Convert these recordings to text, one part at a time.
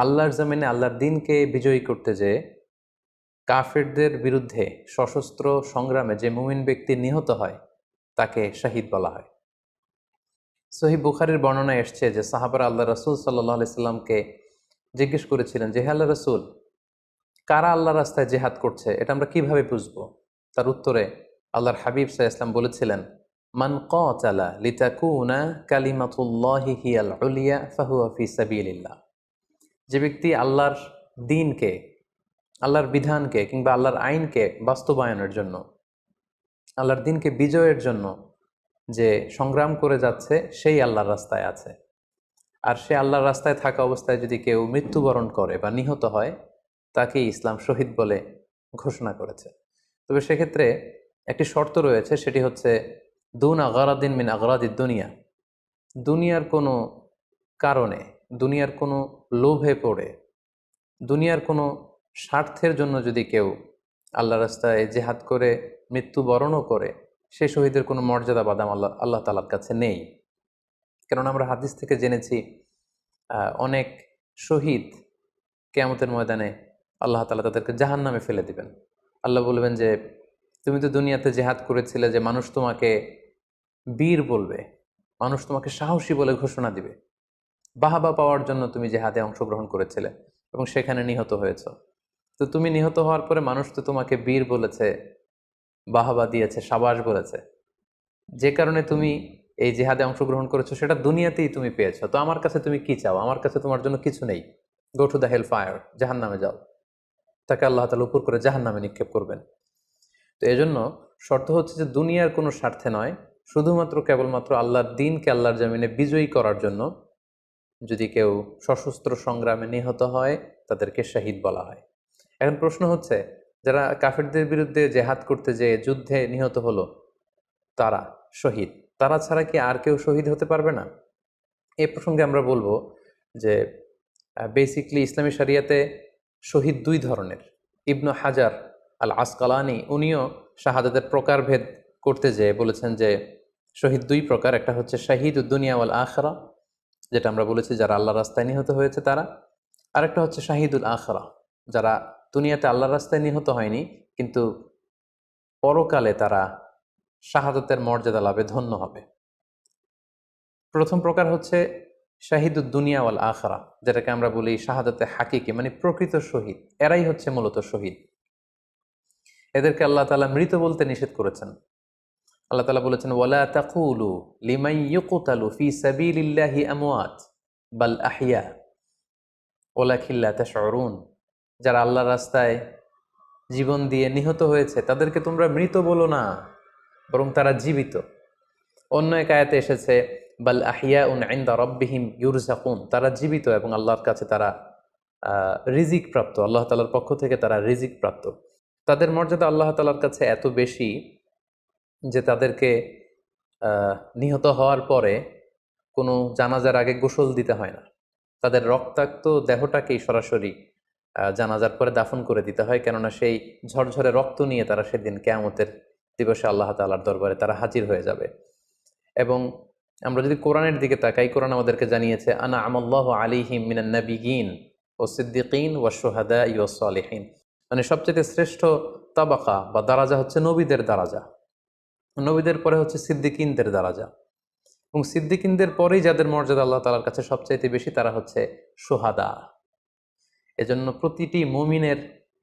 আল্লাহর জমিনে আল্লাহর দিনকে বিজয়ী করতে যেয়ে কাফেরদের বিরুদ্ধে সশস্ত্র সংগ্রামে যে মুমিন ব্যক্তি নিহত হয় তাকে শাহিদ বলা হয়। সহিহ বুখারীর বর্ণনায় এসছে যে সাহাবারা আল্লাহ রাসূল সাল্লাল্লাহু আলাইহি সাল্লামকে জিজ্ঞেস করেছিলেন যে, হে আল্লাহ রাসূল, কারা আল্লাহর রাস্তায় জিহাদ করছে এটা আমরা কিভাবে বুঝবো? তার উত্তরে আল্লাহর হাবিব সাল্লাল্লাহু আলাইহি ওয়াসাল্লাম বলেছিলেন, মান কাতালা লিতাকুনা কালিমাতুল্লাহি হিয়াল উলিয়া ফাহুয়া ফি সাবিলিল্লাহ। যে ব্যক্তি আল্লাহর দ্বীনকে, আল্লাহর বিধানকে কিংবা আল্লাহর আইনকে বাস্তবায়নের জন্য, আল্লাহর দ্বীনকে বিজয়ের জন্য যে সংগ্রাম করে যাচ্ছে সেই আল্লাহর রাস্তায় আছে। আর সে আল্লাহর রাস্তায় থাকা অবস্থায় যদি কেউ মৃত্যুবরণ করে বা নিহত হয়, তাকেই ইসলাম শহীদ বলে ঘোষণা করেছে। তবে সেক্ষেত্রে একটি শর্ত রয়েছে, সেটি হচ্ছে দুন আগারাদিন মিন আগারাদিদ দুনিয়া। দুনিয়ার কোনো কারণে, দুনিয়ার কোনো লোভে পড়ে, দুনিয়ার কোনো স্বার্থের জন্য যদি কেউ আল্লাহ রাস্তায় জেহাদ করে মৃত্যুবরণও করে, সে শহীদের কোনো মর্যাদা বাদাম আল্লাহ তাআলার কাছে নেই। কেননা আমরা হাদিস থেকে জেনেছি অনেক শহীদ কিয়ামতের ময়দানে আল্লাহ তাআলা তাদেরকে জাহান্নামে ফেলে দিবেন। আল্লাহ বলবেন যে, তুমি তো দুনিয়াতে জেহাদ করেছিলে যে মানুষ তোমাকে বীর বলবে, মানুষ তোমাকে সাহসী বলে ঘোষণা দিবে, বাহাবা পাওয়ার জন্য তুমি জেহাদে অংশগ্রহণ করেছিলে এবং সেখানে নিহত হয়েছ। তো তুমি নিহত হওয়ার পরে মানুষ তো তোমাকে বীর বলেছে, বাহাবা দিয়েছে, সাবাস বলেছে, যে কারণে তুমি এই জেহাদে অংশগ্রহণ করেছো সেটা দুনিয়াতেই তুমি পেয়েছো। তো আমার কাছে তুমি কি চাও? আমার কাছে তোমার জন্য কিছু নেই। Go to the hell fire, জাহান নামে যাও। তাকে আল্লাহ তাআলা উপর করে জাহান নামে নিক্ষেপ করবেন। তো এজন্য শর্ত হচ্ছে যে দুনিয়ার কোনো স্বার্থে নয়, শুধুমাত্র কেবলমাত্র আল্লাহর দ্বীনকে আল্লাহর জমিনে বিজয়ী করার জন্য যদি কেউ সশস্ত্র সংগ্রামে নিহত হয়, তাদেরকে শাহিদ বলা হয়। এখন প্রশ্ন হচ্ছে, যারা কাফেরদের বিরুদ্ধে জেহাদ করতে যেয়ে যুদ্ধে নিহত হলো, তারা শহীদ, তারা ছাড়া কি আর কেউ শহীদ হতে পারবে না? এ প্রসঙ্গে আমরা বলবো যে বেসিকলি ইসলামী শরিয়াতে শহীদ দুই ধরনের। ইবনু হাজার আল আসকালানি উনিও শাহাদাতের প্রকারভেদ করতে যেয়ে বলেছেন যে শহীদ দুই প্রকার। একটা হচ্ছে শাহিদ উদ্দুনিয়া ওয়াল আখরা, যেটা আমরা বলেছি যারা আল্লাহর রাস্তায় নিহত হয়েছে তারা। আরেকটা হচ্ছে শাহিদুল আখরা, যারা দুনিয়াতে আল্লাহর রাস্তায় নিহত হয়নি কিন্তু পরকালে তারা শাহাদাতের মর্যাদা লাভে ধন্য হবে। প্রথম প্রকার হচ্ছে শাহিদুদ দুনিয়া ওয়াল আখরা, যেটাকে আমরা বলি শাহাদাতে হাকিকি, মানে প্রকৃত শহীদ। এরাই হচ্ছে মূলত শহীদ। এদেরকে আল্লাহ তাআলা মৃত বলতে নিষেধ করেছেন। আল্লাহ তাআলা বলেছেন, ওয়ালা তাকুলু লিমান ইউকতালু ফি সাবিলিল্লাহি আমওয়াত বাল আহইয়া ওয়ালাকিন লা তাশউরুন। যারা আল্লাহর রাস্তায় জীবন দিয়ে নিহত হয়েছে তাদেরকে তোমরা মৃত বলো না, বরং তারা জীবিত। অন্য এক আয়াতে এসেছে, বাল আহিয়াউন ইনদা রাব্বিহিম ইউরযাকুন, তারা জীবিত এবং আল্লাহর কাছে তারা রিজিক প্রাপ্ত, আল্লাহ তাআলার পক্ষ থেকে তারা রিজিক প্রাপ্ত। তাদের মর্যাদা আল্লাহ তাআলার কাছে এত বেশি যে তাদেরকে নিহত হওয়ার পরে কোনো জানাজার আগে গোসল দিতে হয় না। তাদের রক্তাক্ত দেহটাকেই সরাসরি জানাজার পরে দাফন করে দিতে হয়, কেননা সেই ঝরঝরে রক্ত নিয়ে তারা সেদিন কিয়ামতের দিবসে আল্লাহ তাআলার দরবারে তারা হাজির হয়ে যাবে। এবং আমরা যদি কোরআনের দিকে তাকাই, কোরআন আমাদেরকে জানিয়েছে, আনা আমাল্লাহু আলাইহিম মিনান নাবিয়িন ও সিদ্দিকিন ওয়া শুহাদা ওয়াস সালিহিন, মানে সবচেয়ে শ্রেষ্ঠ তাবাকা বা দারাজা হচ্ছে নবীদের দারাজা, নবীদের পরে হচ্ছে সিদ্দিকিনদের দারাজা, এবং সিদ্দিকিনদের পরেই যাদের মর্যাদা আল্লাহ তাআলার কাছে সবচাইতে বেশি তারা হচ্ছে শুহাদা। এজন্য প্রতিটি মুমিনের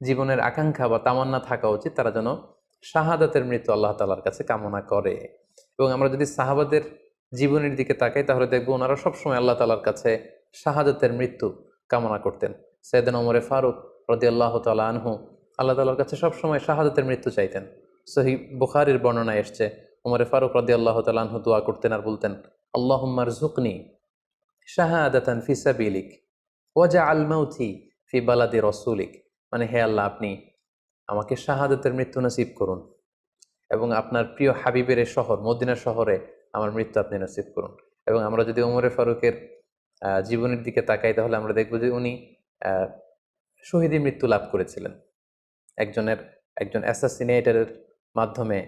জীবনের আকাঙ্ক্ষা বা তামান্না থাকা উচিত তারা যেন শাহাদাতের মৃত্যু আল্লাহ তাআলার কাছে কামনা করে। এবং আমরা যদি সাহাবাদের জীবনের দিকে তাকাই তাহলে দেখবো ওনারা সবসময় আল্লাহ তাআলার কাছে শাহাদাতের মৃত্যু কামনা করতেন। সাইয়েদনা ওমর ফারুক রাদিয়াল্লাহু তাআলা আনহু আল্লাহ তাআলার কাছে সবসময় শাহাদাতের মৃত্যু চাইতেন। সহিহ বুখারীর বর্ণনায় এসছে, ওমর ফারুক রাদিয়াল্লাহু তাআলা আনহু দোয়া করতেন আর বলতেন, আল্লাহুম্মা রযুকনি শাহাদাতান ফি সাবিলিক ওয়াজআল মাউতি ফি বালাদি রাসূলিক, মানে হে আল্লাহ, আপনি আমাকে শাহাদাতের মৃত্যু নসিব করুন এবং আপনার প্রিয় হাবিবের শহর মদিনা শহরে আমার মৃত্যু আপনি নসিব করুন। এবং আমরা যদি ওমরে ফারুকের জীবনের দিকে তাকাই তাহলে আমরা দেখব যে উনি শহীদি মৃত্যু লাভ করেছিলেন। একজন অ্যাসাসিনেটরের মাধ্যমে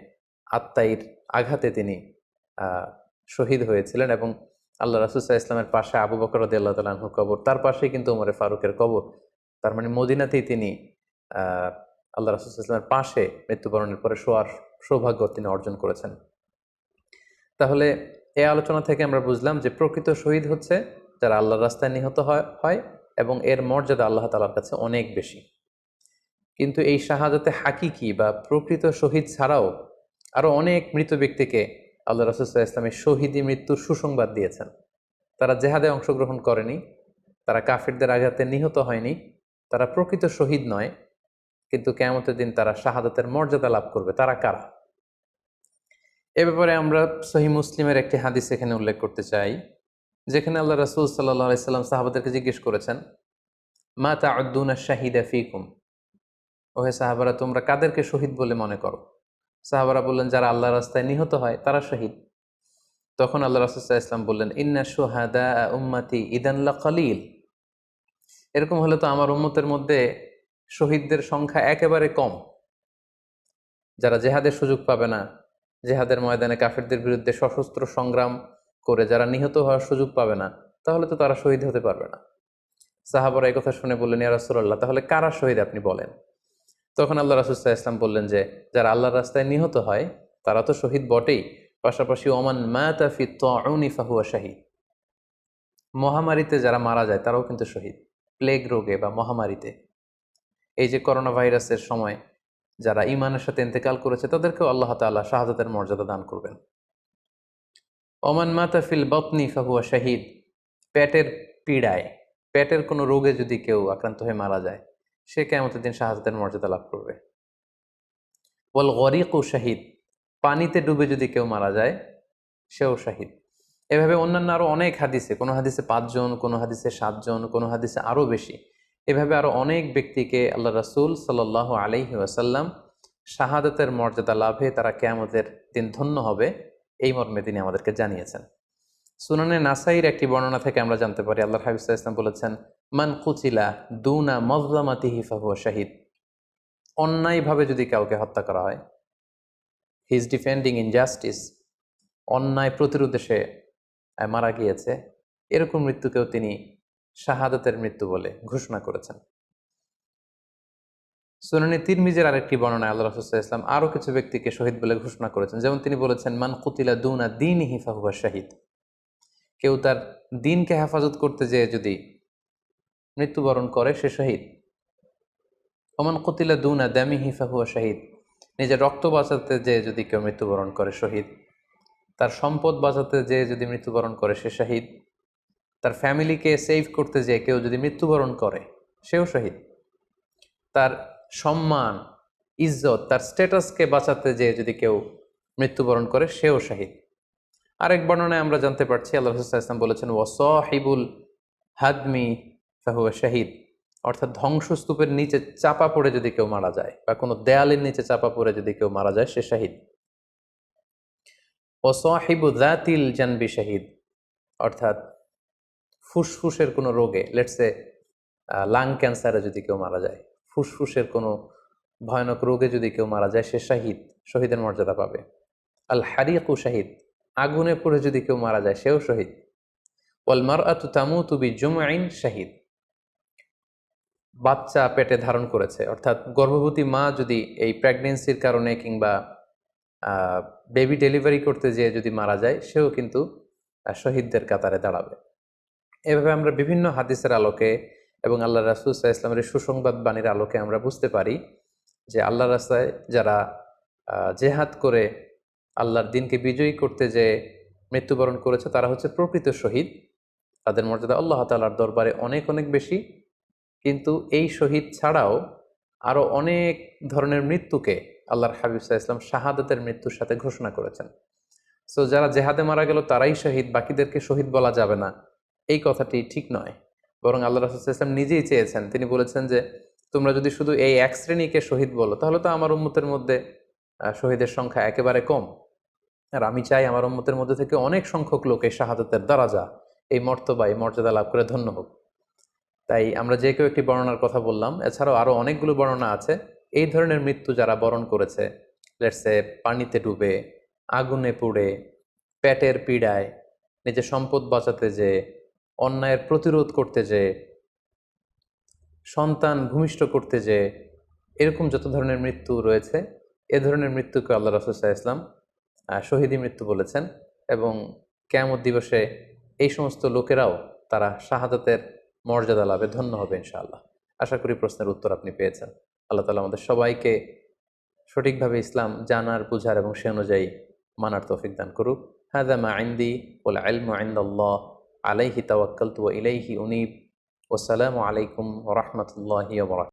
আত্মাইর আঘাতে তিনি শহীদ হয়েছিলেন এবং আল্লাহ রাসূল সাল্লাল্লাহু আলাইহি ওয়াসাল্লামের পাশে আবু বকর রাদিয়াল্লাহু তাআলা আনহুর কবর, তার পাশেই কিন্তু ওমরে ফারুকের কবর। তার মানে মদিনাতেই তিনি আহ, আল্লাহ রাসূল সাল্লাল্লাহু আলাইহি ওয়াসাল্লামের পাশে মৃত্যুবরণের পরে শোয়ার সৌভাগ্য তিনি অর্জন করেছেন। তাহলে এই আলোচনা থেকে আমরা বুঝলাম যে প্রকৃত শহীদ হচ্ছে যারা আল্লাহর রাস্তায় নিহত হয় এবং এর মর্যাদা আল্লাহ তাআলার কাছে অনেক বেশি। কিন্তু এই শাহাদাতে হাকিকি বা প্রকৃত শহীদ ছাড়াও আরো অনেক মৃত ব্যক্তিকে আল্লাহ রাসূল সাল্লাল্লাহু আলাইহি ওয়াসাল্লাম শহীদি মৃত্যুর সুসংবাদ দিয়েছেন। তারা জেহাদে অংশগ্রহণ করেনি, তারা কাফিরদের আঘাতে নিহত হয়নি, তারা প্রকৃত শহীদ নয়, কিন্তু কিয়ামতের দিন তারা শাহাদাতের মর্যাদা লাভ করবে। তারা কারা? এ ব্যাপারে আমরা সহিহ মুসলিমের একটি হাদিস এখানে উল্লেখ করতে চাই, যেখানে আল্লাহ রাসূল সাল্লাল্লাহু আলাইহি সাল্লাম সাহাবাদেরকে জিজ্ঞেস করেছেন, মা তা'উদ্দুনা শাহিদা ফীকুম, ওহে সাহাবারা তোমরা কাদেরকে শহীদ বলে মনে করো? সাহাবারা বললেন, যারা আল্লাহর রাস্তায় নিহত হয় তারা শহীদ। তখন আল্লাহ রাসূল সাল্লাল্লাহু আলাইহি ওয়াসাল্লাম বললেন, ইন্না শুহাদা উম্মতি ইদান লাকালিল, এরকম হলে তো আমার উম্মতের মধ্যে শহীদদের সংখ্যা একেবারে কম। যারা জেহাদের সুযোগ পাবে না, জেহাদের ময়দানে কাফিরদের বিরুদ্ধে সশস্ত্র সংগ্রাম করে যারা নিহত হওয়ার সুযোগ পাবে না, তাহলে তো তারা শহীদ হতে পারবে না। সাহাবারা এই কথা শুনে বললেন, ইয়া রাসূলুল্লাহ, তাহলে কারা শহীদ আপনি বলেন। তখন আল্লাহ রাসূল সাল্লাল্লাহু আলাইহি ওয়াসাল্লাম বললেন যে, যারা আল্লাহর রাস্তায় নিহত হয় তারা তো শহীদ বটেই, পাশাপাশি ওমান মাতা ফি তাউনি ফাহুয়া শাহীদ, মহামারীতে যারা মারা যায় তারাও কিন্তু শহীদ। প্লেগ রোগে বা মহামারীতে, এই যে করোনা ভাইরাসের সময় যারা ঈমানের সাথে ইন্তেকাল করেছে তাদেরকেও আল্লাহ তাআলা শাহাদাতের মর্যাদা দান করবেন। ওমান মাতা ফিল বাতনি ফাহুয়া শাহীদ, পেটের পীড়ায়, পেটের কোনো রোগে যদি কেউ আক্রান্ত হয়ে মারা যায়, সে কিয়ামতের দিন শাহাদাতের মর্যাদা লাভ করবে। ওয়াল গরিকু শাহীদ, পানিতে ডুবে যদি কেউ মারা যায় সেও শাহীদ। এভাবে অন্যান্য আরো অনেক হাদিসে, কোনো হাদিসে 5 জন, কোনো হাদিসে 7 জন, কোনো হাদিসে আরো বেশি, এভাবে আরো অনেক ব্যক্তিকে আল্লাহ রাসূল সাল্লাল্লাহু আলাইহি ওয়াসাল্লাম শাহাদাতের মর্যাদা লাভে তারা কিয়ামতের দিন ধন্য হবে এই মর্মে তিনি আমাদেরকে জানিয়েছেন। সুনানে নাসাইর একটি বর্ণনা থেকে আমরা জানতে পারি, আল্লাহর হাবিব সাল্লাল্লাহু আলাইহি ওয়াসাল্লাম বলেছেন, মান কুতিলা দুনা মাজলামাতিহি ফাহুয়া শাহীদ, অন্যায়ভাবে যদি কাউকে হত্যা করা হয়, হি ইজ ডিফেন্ডিং ইনজাস্টিস, অন্যায় প্রতিরোধে সে মারা গিয়েছে, এরকম মৃত্যুকেও তিনি শাহাদাতের মৃত্যু বলে ঘোষণা করেছেন। সুনানে তিরমিজির আরেকটি বর্ণনায় আল্লাহ রাসূল সাল্লাল্লাহু আলাইহি ওয়াসাল্লাম আরো কিছু ব্যক্তিকে শহীদ বলে ঘোষণা করেছেন। যেমন তিনি বলেছেন, মান কুতিলা দুনা দীনিহি ফাহুয়া শাহীদ, কেউ তার দিনকে হেফাজত করতে যেয়ে যদি মৃত্যুবরণ করে সে শহীদ। ওমান কুতিলা দুনা দামিহি ফাহুয়া শাহীদ, নিজের রক্ত বাঁচাতে যেয়ে যদি কেউ মৃত্যুবরণ করে শহীদ। তার সম্পদ বাঁচাতে যেয়ে যদি মৃত্যুবরণ করে সে শহীদ। তার ফ্যামিলিকে সেভ করতে যেয়ে কেউ যদি মৃত্যুবরণ করে সেও শহীদ। তার সম্মান, ইজ্জত, তার স্ট্যাটাসকে বাঁচাতে যেয়ে যদি কেউ মৃত্যুবরণ করে সেও শহীদ। আরেক বর্ণনায় আমরা জানতে পারছি, আল্লাহ রাসূল সাল্লাল্লাহু আলাইহি ওয়াসাল্লাম বলেছেন, ওয়াসাহিবুল হাদমি ফাহুয়া শাহীদ, অর্থাৎ ধ্বংসস্তূপের নিচে চাপা পড়ে যদি কেউ মারা যায় বা কোনো দেয়ালের নিচে চাপা পড়ে যদি কেউ মারা যায় সে শহীদ। ওয়াসাহিবু যাতিল জানবি শাহীদ, অর্থাৎ ফুসফুসের কোনো রোগে, লেটসে লাং ক্যান্সারে যদি কেউ মারা যায়, ফুসফুসের কোনো ভয়ানক রোগে যদি কেউ মারা যায় সে শাহীদ, শহীদের মর্যাদা পাবে। আল হারিকু শাহীদ, আগুনে পড়ে যদি কেউ মারা যায় সেও শহীদ। ওয়াল মারআতু তামুতু বিজুমইন শাহীদ, বাচ্চা পেটে ধারণ করেছে, অর্থাৎ গর্ভবতী মা যদি এই প্রেগনেন্সির কারণে কিংবা বেবি ডেলিভারি করতে যেয়ে যদি মারা যায় সেও কিন্তু শহীদদের কাতারে দাঁড়াবে। এভাবে আমরা বিভিন্ন হাদিসের আলোকে এবং আল্লাহ রাসূল সাল্লাল্লাহু আলাইহি ওয়াসাল্লামের সুসংবাদ বাণীর আলোকে আমরা বুঝতে পারি যে আল্লাহর রাস্তায় যারা জেহাদ করে আল্লাহর দিনকে বিজয়ী করতে যে মৃত্যুবরণ করেছে তারা হচ্ছে প্রকৃত শহীদ। তাদের মর্যাদা আল্লাহ তাআলার দরবারে অনেক অনেক বেশি। কিন্তু এই শহীদ ছাড়াও আরো অনেক ধরনের মৃত্যুকে আল্লাহর হাবিব সাল্লাল্লাহু আলাইহি ওয়াসাল্লাম শাহাদাতের মৃত্যুর সাথে ঘোষণা করেছেন। সো যারা জেহাদে মারা গেল তারাই শহীদ, বাকিদেরকে শহীদ বলা যাবে না, এই কথাটি ঠিক নয়। বরং আল্লাহ রাসূল সাল্লাল্লাহু আলাইহি ওয়াসাল্লাম নিজেই চেয়েছেন, তিনি বলেছেন যে তোমরা যদি শুধু এই এক শ্রেণীকে শহীদ বলো তাহলে তো আমার উম্মতের মধ্যে শহীদের সংখ্যা একেবারে কম। আর আমি চাই আমার উম্মতের মধ্যে থেকে অনেক সংখ্যক লোক এই শাহাদাতের দারাজা, এই মর্তবা, এই মর্যাদা লাভ করে ধন্য হোক। তাই আমরা যে কেউ একটি বর্ণনার কথা বললাম, এছাড়াও আরো অনেকগুলো বর্ণনা আছে এই ধরনের মৃত্যু যারা বরণ করেছে, লেটসে পানিতে ডুবে, আগুনে পুড়ে, পেটের পীড়ায়, নিজের সম্পদ বাঁচাতে যে, অন্যায়ের প্রতিরোধ করতে যে, সন্তান ভূমিষ্ঠ করতে যে, এরকম যত ধরনের মৃত্যু রয়েছে, এ ধরনের মৃত্যুকে আল্লাহ রাসূল সাল্লাল্লাহু আলাইহি ওয়াসাল্লাম শহীদী মৃত্যু বলেছেন। এবং কিয়ামত দিবসে এই সমস্ত লোকেরাও তারা শাহাদাতের মর্যাদা লাভে ধন্য হবে ইনশাআল্লাহ। আশা করি প্রশ্নের উত্তর আপনি পেয়েছেন। আল্লাহ তাআলা আমাদের সবাইকে সঠিকভাবে ইসলাম জানার, বুঝার এবং সে অনুযায়ী মানার তৌফিক দান করুক। হাযা মা ইনদি ওয়াল ইলমু ইনদাল্লাহ আলাইহি তাওয়াক্কালতু ওয়া ইলাইহি উনীব। ওয়াসসালামু আলাইকুম ওয়া রাহমাতুল্লাহি ওয়া বারাকাতুহু।